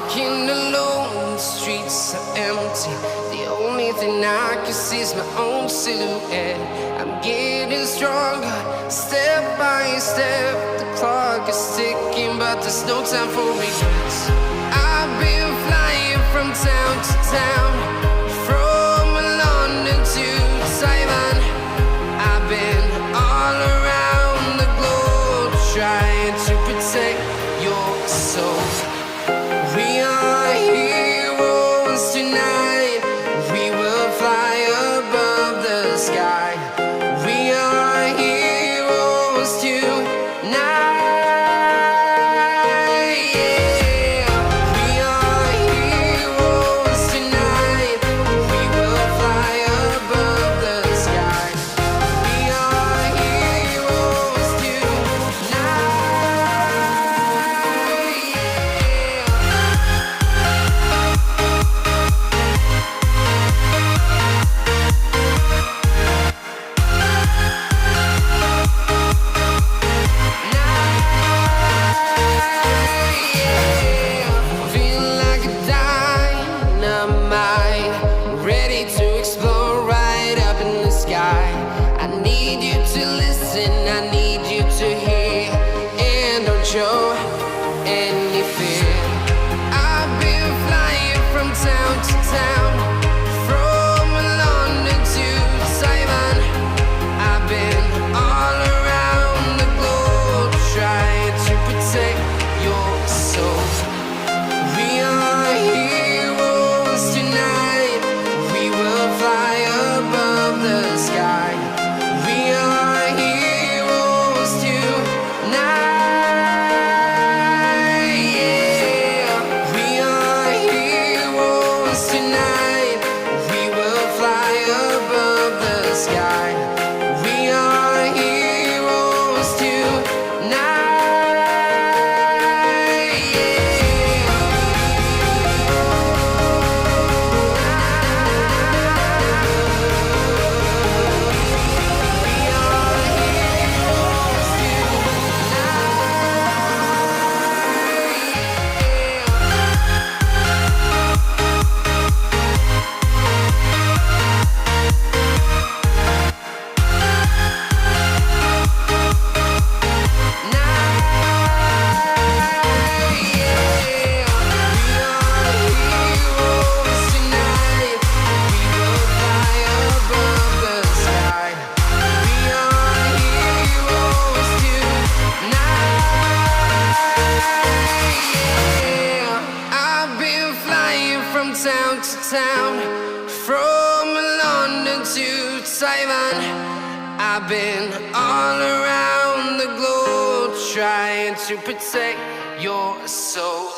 walking alone, the streets are empty. The only thing I can see is my own silhouette. I'm getting stronger, step by step. The clock is ticking, but there's no time for regrets. I've been flying from town to town, from London to Taiwan. I've been all around the globe, trying to protect your soul. We are heroes tonight. We will fly above the sky. We are heroes tonight. Yeah. We are heroes tonight. We will fly above the sky. We are heroes tonight. Feeling like a dynamite, ready to explode right up in the sky. I need you to listen, I need you to hear, and don't show any fear. I've been flying from town to town, from London to Taiwan. I've been all around the globe, trying to protect your soul. We are heroes tonight. We will fly above the sky. We are heroes tonight. Yeah. We are heroes tonight. We will fly above the sky. We are heroes tonight. Town to town, from London to Taiwan. I've been all around the globe, trying to protect your soul.